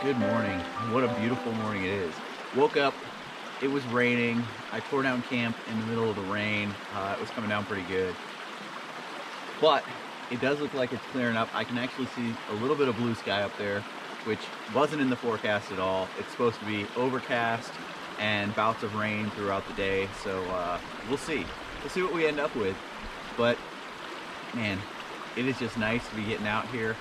Good morning. What a beautiful morning it is. Woke up, it was raining. I tore down camp in the middle of the rain. It was coming down pretty good. But it does look like it's clearing up. I can actually see a little bit of blue sky up there, which wasn't in the forecast at all. It's supposed to be overcast and bouts of rain throughout the day. So we'll see. We'll see what we end up with. But man, it is just nice to be getting out here.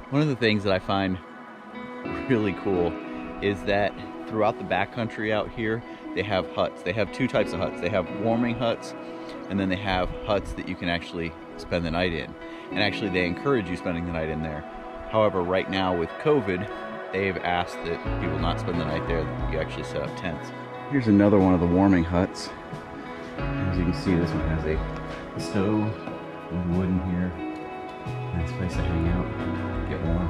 One of the things that I find really cool is that throughout the backcountry out here, they have huts. They have two types of huts. They have warming huts, and then they have huts that you can actually spend the night in. And actually, they encourage you spending the night in there. However, right now with COVID, they've asked that people not spend the night there, that you actually set up tents. Here's another one of the warming huts. As you can see, this one has a stove with wood in here. Nice place to hang out, get warm.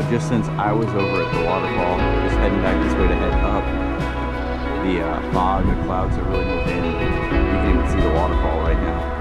Just since I was over at the waterfall, just heading back this way to head up, the fog, the clouds have really moved in. You can even see the waterfall right now.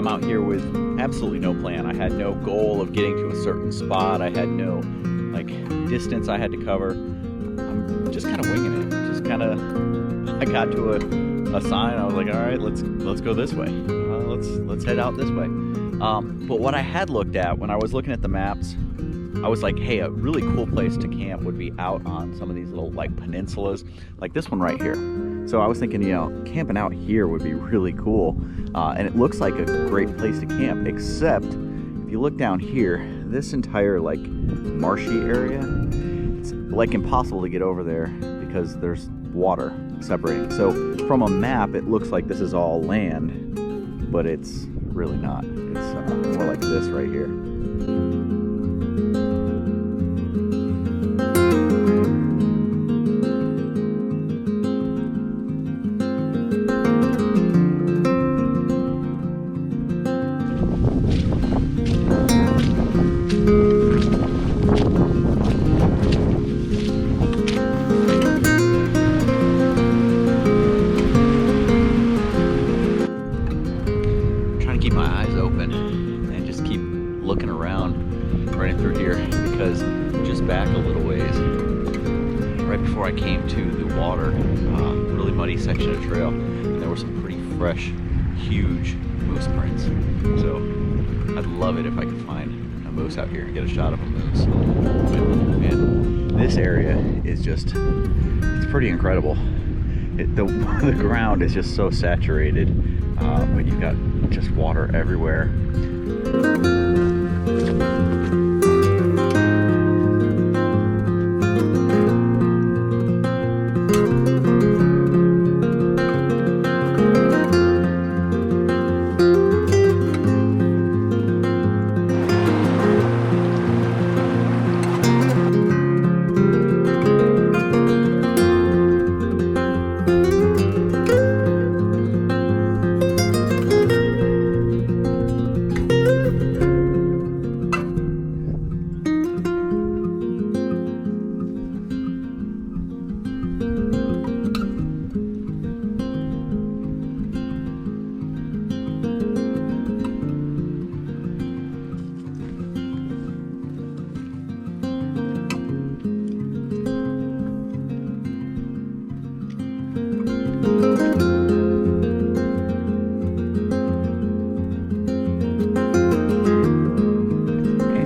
I'm out here with absolutely no plan. I had no goal of getting to a certain spot. I had no like distance I had to cover. I'm just kind of winging it. Just kind of, I got to a sign. I was like, all right, let's go this way. Let's head out this way. But what I had looked at when I was looking at the maps, I was like, hey, a really cool place to camp would be out on some of these little like peninsulas, like this one right here. So I was thinking, you know, camping out here would be really cool. And it looks like a great place to camp, except if you look down here, this entire like marshy area, it's like impossible to get over there because there's water separating. So from a map, it looks like this is all land, but it's really not. It's more like this right here. Back a little ways, right before I came to the water, really muddy section of trail, and there were some pretty fresh, huge moose prints. So I'd love it if I could find a moose out here and get a shot of a moose. But man, this area is just, it's pretty incredible. The ground is just so saturated, but you've got just water everywhere.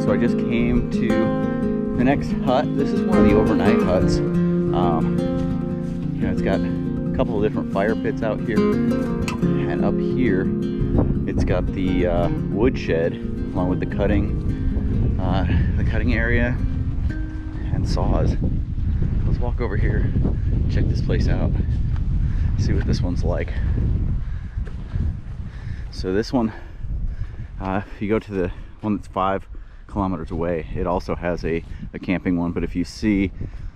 So I just came to the next hut. This is one of the overnight huts. You know, it's got a couple of different fire pits out here, and up here it's got the wood shed along with the cutting area and saws. Let's walk over here, check this place out, see what this one's like. So this one, if you go to the one that's 5 kilometers away, it also has a camping one, but if you see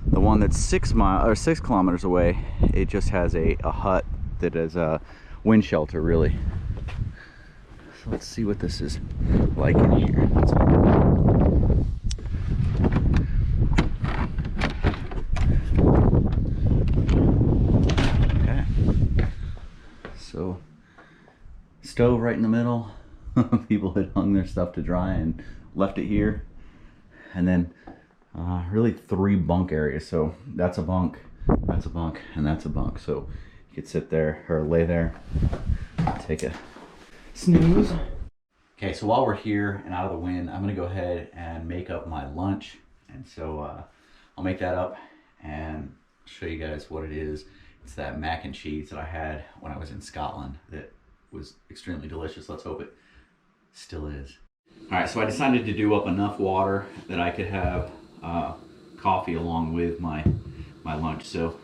the one that's 6 kilometers away, it just has a hut that is a wind shelter, really. So let's see what this is like in here. Okay, so stove right in the middle. People had hung their stuff to dry and left it here, and then really 3 bunk areas. So that's a bunk, that's a bunk, and that's a bunk. So you could sit there or lay there, take a snooze. Okay, so while we're here and out of the wind, I'm gonna go ahead and make up my lunch. And so I'll make that up and show you guys what it is. It's that mac and cheese that I had when I was in Scotland that was extremely delicious. Let's hope it still is. All right, so I decided to do up enough water that I could have coffee along with my lunch. So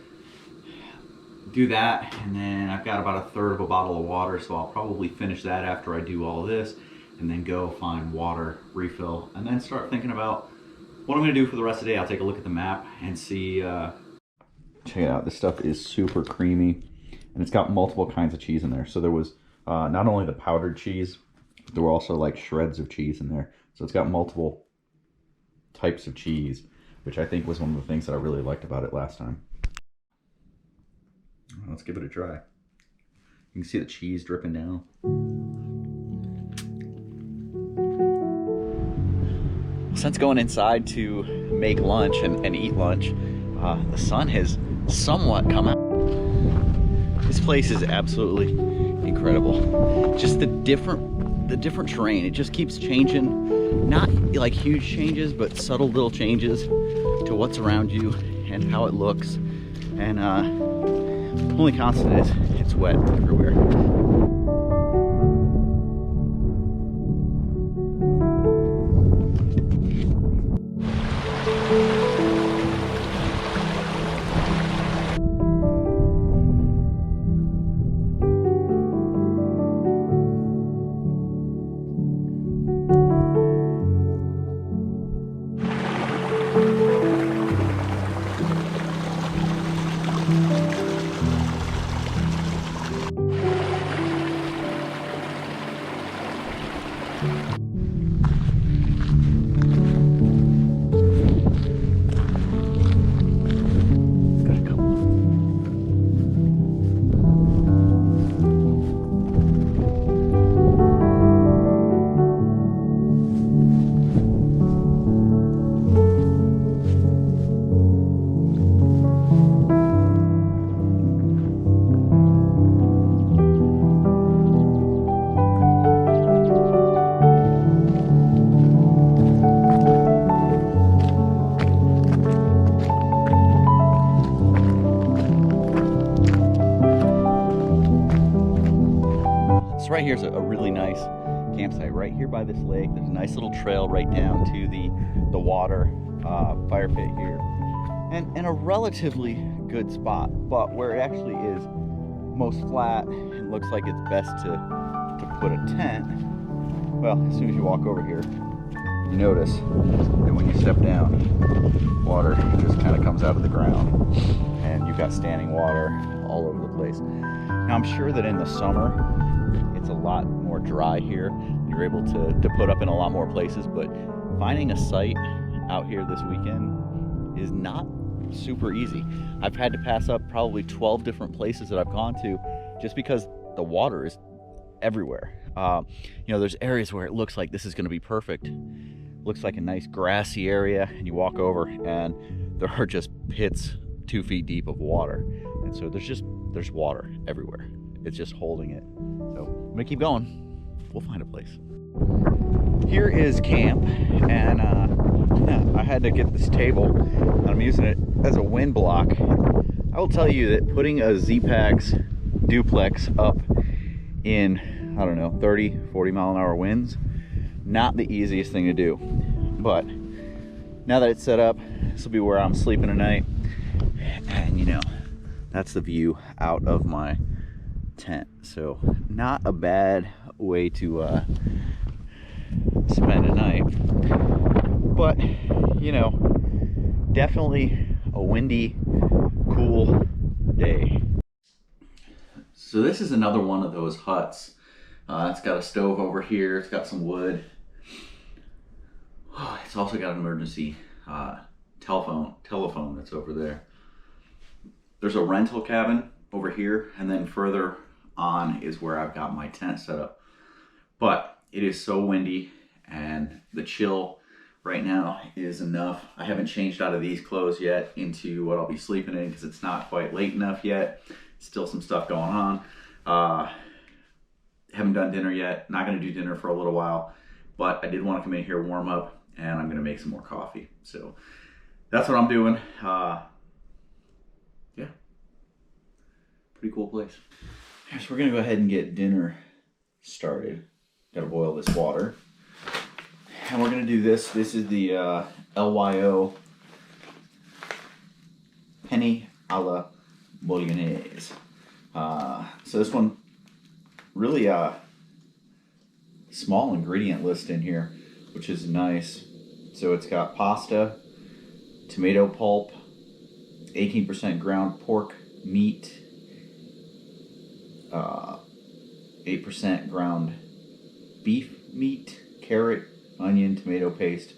do that, and then I've got about 1/3 of a bottle of water, so I'll probably finish that after I do all this, and then go find water, refill, and then start thinking about what I'm gonna do for the rest of the day. I'll take a look at the map and see. Check it out, this stuff is super creamy, and it's got multiple kinds of cheese in there. So there was not only the powdered cheese, but there were also like shreds of cheese in there. So it's got multiple types of cheese, which I think was one of the things that I really liked about it last time. Let's give it a try. You can see the cheese dripping down. since going inside to make lunch and eat lunch, the sun has somewhat come out. This place is absolutely incredible. Just the different terrain. It just keeps changing. Not like huge changes, but subtle little changes to what's around you and how it looks. And only constant is it's wet everywhere. Right here's a really nice campsite right here by this lake. There's a nice little trail right down to the water fire pit here, and a relatively good spot. But where it actually is most flat, it looks like it's best to put a tent. Well, as soon as you walk over here, you notice that when you step down, water just kind of comes out of the ground, and you've got standing water all over the place. Now I'm sure that in the summer it's a lot more dry here. You're able to put up in a lot more places, but finding a site out here this weekend is not super easy. I've had to pass up probably 12 different places that I've gone to just because the water is everywhere. You know, there's areas where it looks like this is going to be perfect. Looks like a nice grassy area, and you walk over and there are just pits 2 feet deep of water. And so there's water everywhere. It's just holding it. So I'm gonna keep going. We'll find a place. Here is camp, and I had to get this table, and I'm using it as a wind block. I will tell you that putting a Z-Packs duplex up in, I don't know, 30, 40 mile an hour winds, not the easiest thing to do. But now that it's set up, this will be where I'm sleeping tonight. And you know, that's the view out of my tent. So not a bad way to spend a night, but you know, definitely a windy, cool day. So this is another one of those huts. It's got a stove over here, it's got some wood. Oh, it's also got an emergency telephone that's over there. There's a rental cabin over here, and then further on is where I've got my tent set up. But it is so windy, and the chill right now is enough. I haven't changed out of these clothes yet into what I'll be sleeping in because it's not quite late enough yet. Still some stuff going on. Haven't done dinner yet. Not going to do dinner for a little while, but I did want to come in here, warm up, and I'm going to make some more coffee. So that's what I'm doing. Yeah, pretty cool place. So we're gonna go ahead and get dinner started. Gotta boil this water. And we're gonna do this. This is the LYO Penny a la Bolognese. So this one, really small ingredient list in here, which is nice. So it's got pasta, tomato pulp, 18% ground pork meat, 8% ground beef meat, carrot, onion, tomato paste,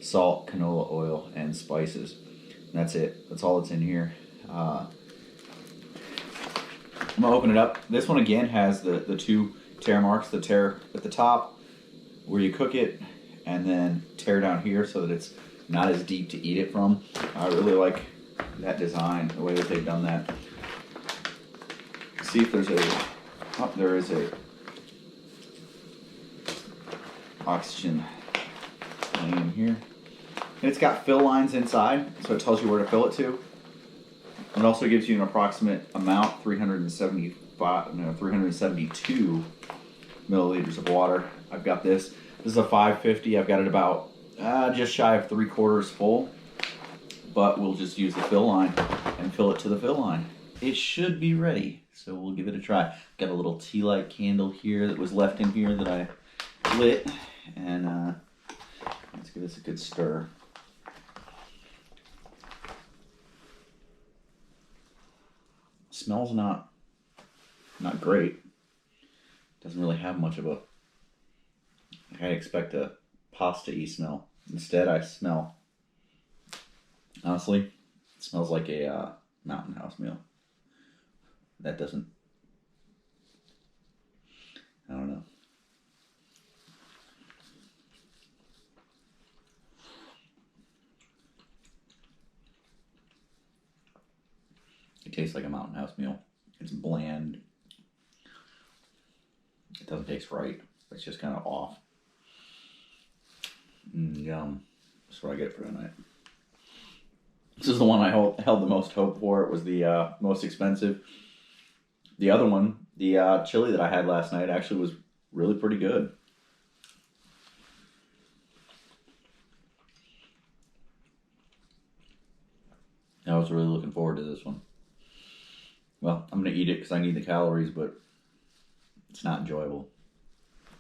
salt, canola oil, and spices. And that's it. That's all that's in here. I'm gonna open it up. This one again has the two tear marks, the tear at the top where you cook it, and then tear down here so that it's not as deep to eat it from. I really like that design, the way that they've done that. See if there's a, oh, there is a oxygen lane in here. And it's got fill lines inside, so it tells you where to fill it to. It also gives you an approximate amount, 372 milliliters of water. I've got this. This is a 550. I've got it about just shy of 3/4 full, but we'll just use the fill line and fill it to the fill line. It should be ready, so we'll give it a try. Got a little tea light candle here that was left in here that I lit, and let's give this a good stir. Smells not great. Doesn't really have much of a, I expect a pasta-y smell. Instead, I smell, honestly, it smells like a Mountain House meal. That doesn't, I don't know. It tastes like a Mountain House meal. It's bland. It doesn't taste right. It's just kind of off. Yum. That's what I get for tonight. This is the one I held the most hope for. It was the most expensive. The other one, the chili that I had last night, actually was really pretty good. I was really looking forward to this one. Well, I'm going to eat it because I need the calories, but it's not enjoyable.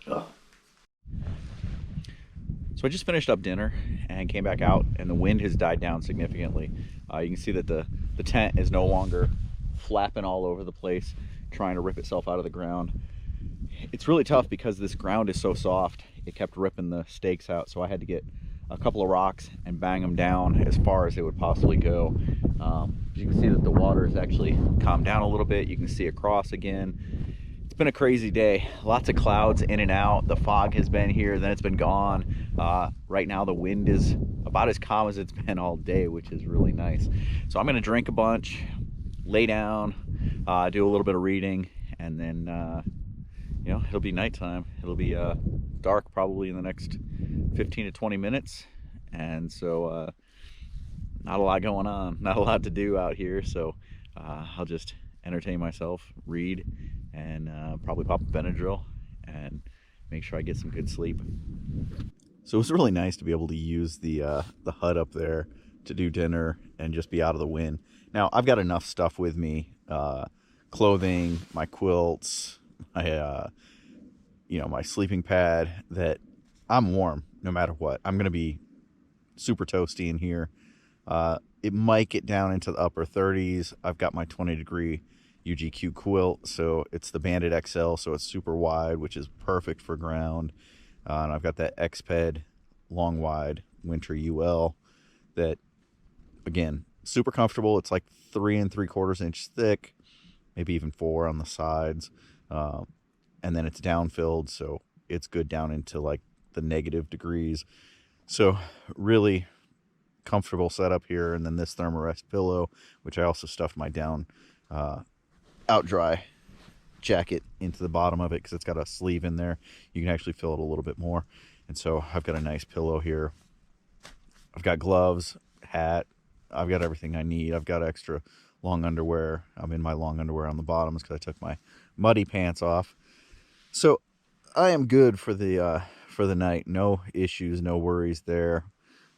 Ugh. So I just finished up dinner and came back out, and the wind has died down significantly. You can see that the tent is no longer flapping all over the place, trying to rip itself out of the ground. It's really tough because this ground is so soft. It kept ripping the stakes out, so I had to get a couple of rocks and bang them down as far as it would possibly go. You can see that the water has actually calmed down a little bit. You can see across again. It's been a crazy day. Lots of clouds in and out. The fog has been here, then it's been gone. Right now the wind is about as calm as it's been all day, which is really nice. So I'm gonna drink a bunch, lay down, do a little bit of reading, and then you know, it'll be nighttime. It'll be dark probably in the next 15 to 20 minutes, and so not a lot going on, not a lot to do out here, so I'll just entertain myself, read, and probably pop a Benadryl and make sure I get some good sleep. So it was really nice to be able to use the hut up there to do dinner and just be out of the wind. Now I've got enough stuff with me, clothing, my quilts, my you know, my sleeping pad, that I'm warm no matter what. I'm gonna be super toasty in here. It might get down into the upper 30s. I've got my 20-degree UGQ quilt, so it's the Bandit XL, so it's super wide, which is perfect for ground. And I've got that Xped long wide winter UL that, again, super comfortable. It's like 3 3/4 inch thick, maybe even 4 on the sides, and then it's down filled, so it's good down into like the negative degrees. So really comfortable setup here. And then this Thermarest pillow, which I also stuffed my down out dry jacket into the bottom of it because it's got a sleeve in there. You can actually fill it a little bit more. And so I've got a nice pillow here. I've got gloves, hat. I've got everything I need. I've got extra long underwear. I'm in my long underwear on the bottoms because I took my muddy pants off. So I am good for the night. No issues, no worries there.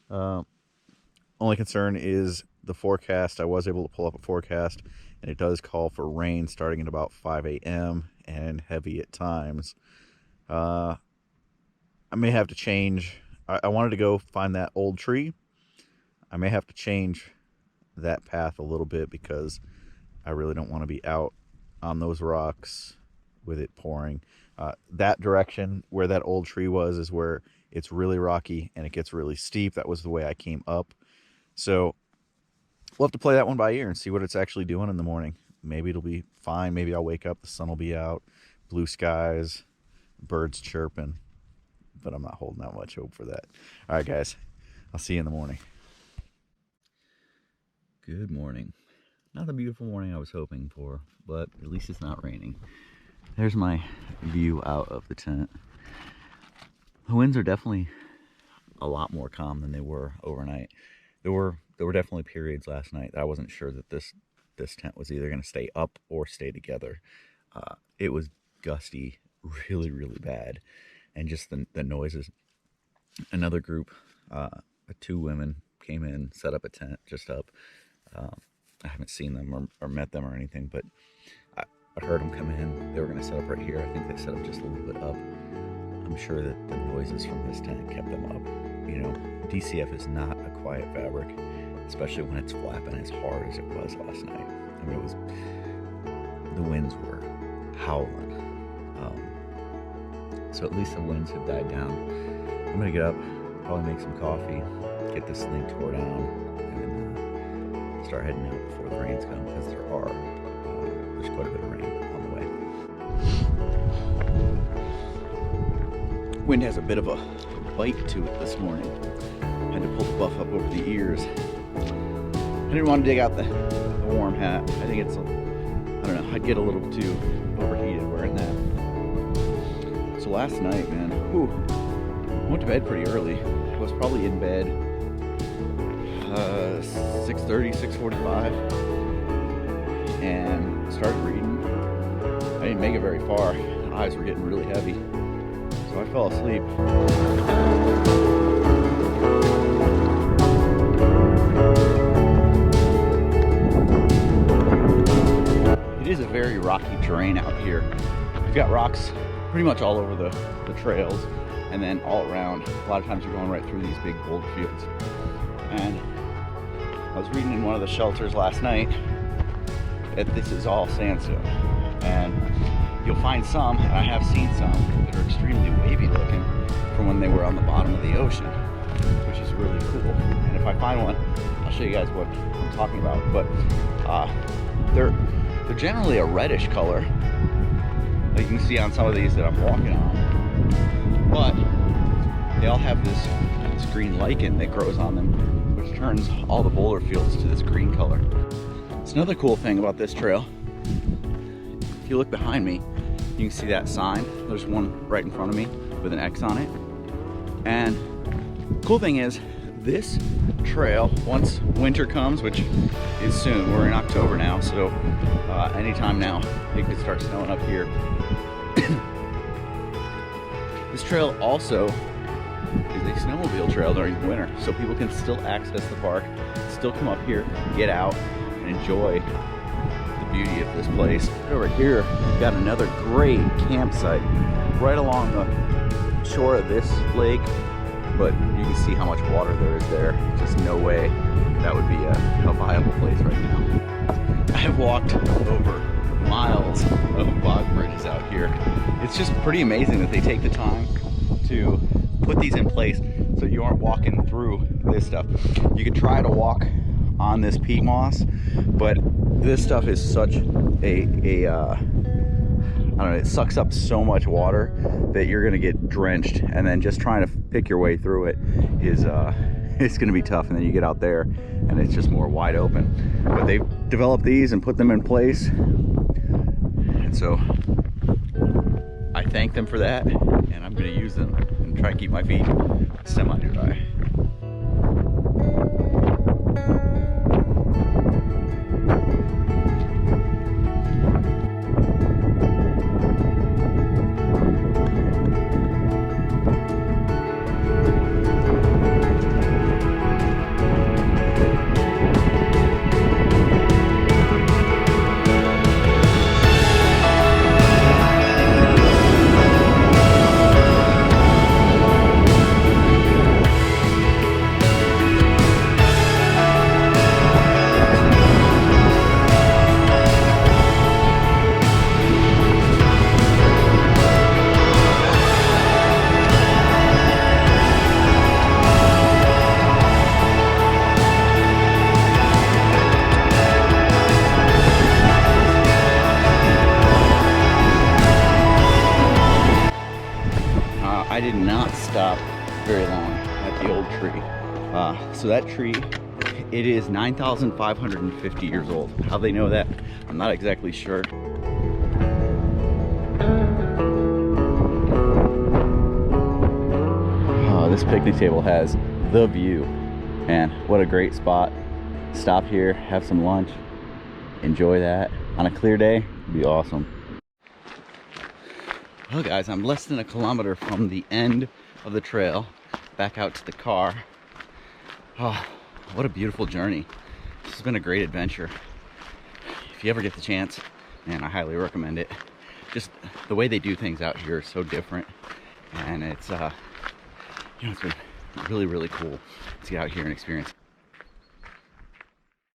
Only concern is the forecast. I was able to pull up a forecast, and it does call for rain starting at about 5 a.m. and heavy at times. I may have to change. I wanted to go find that old tree. I may have to change that path a little bit because I really don't want to be out on those rocks with it pouring. That direction where that old tree was is where it's really rocky and it gets really steep. That was the way I came up. So we'll have to play that one by ear and see what it's actually doing in the morning. Maybe it'll be fine. Maybe I'll wake up, the sun will be out, blue skies, birds chirping. but I'm not holding out much hope for that. All right, guys, I'll see you in the morning. Good morning. Not the beautiful morning I was hoping for, but at least it's not raining. There's my view out of the tent. The winds are definitely a lot more calm than they were overnight. There were definitely periods last night that I wasn't sure that this tent was either going to stay up or stay together. It was gusty, really, really bad, and just the noises. Another group, 2 women came in, set up a tent just up. I haven't seen them or met them or anything, but I heard them come in. They were going to set up right here. I think they set up just a little bit up. I'm sure that the noises from this tent kept them up. You know, DCF is not a quiet fabric, especially when it's flapping as hard as it was last night. I mean, the winds were howling. So at least the winds have died down. I'm going to get up, probably make some coffee, get this thing tore down, and start heading out before the rains come, because there's quite a bit of rain on the way. Wind has a bit of a bite to it this morning. I had to pull the buff up over the ears. I didn't want to dig out the warm hat. I think it's, I don't know, I'd get a little too overheated wearing that. So last night, man, I went to bed pretty early. I was probably in bed 6:30, 6:45, and started reading. I didn't make it very far. My eyes were getting really heavy, so I fell asleep. It is a very rocky terrain out here. You've got rocks pretty much all over the trails, and then all around. A lot of times you're going right through these big gold fields. And I was reading in one of the shelters last night that this is all sandstone, and you'll find some, and I have seen some, that are extremely wavy looking from when they were on the bottom of the ocean, which is really cool. And if I find one, I'll show you guys what I'm talking about. But they're generally a reddish color, like you can see on some of these that I'm walking on, but they all have this green lichen that grows on them, which turns all the boulder fields to this green color. It's another cool thing about this trail. If you look behind me, you can see that sign. There's one right in front of me with an X on it. And the cool thing is, this trail, once winter comes, which is soon, we're in October now, so anytime now it could start snowing up here. This trail also is a snowmobile trail during the winter, so people can still access the park, still come up here, get out, and enjoy the beauty of this place. Over here, we've got another great campsite right along the shore of this lake, but you can see how much water there is there. Just no way that would be a viable place right now. I have walked over miles of bog bridges out here. It's just pretty amazing that they take the time to put these in place so you aren't walking through this stuff. You could try to walk on this peat moss, but this stuff is such I don't know, it sucks up so much water that you're gonna get drenched, and then just trying to pick your way through it is it's gonna be tough. And then you get out there and it's just more wide open. But they've developed these and put them in place, and so I thank them for that, and I'm gonna use them and try and keep my feet semi-dry. stop very long at the old tree. So that tree, it is 9,550 years old. How they know that, I'm not exactly sure. Oh, this picnic table has the view. Man, what a great spot. Stop here, have some lunch, enjoy that. On a clear day, it'd be awesome. Well guys, I'm less than a kilometer from the end of the trail, back out to the car. Oh, what a beautiful journey. This has been a great adventure. If you ever get the chance, man, I highly recommend it. Just the way they do things out here is so different. And it's, you know, it's been really, really cool to get out here and experience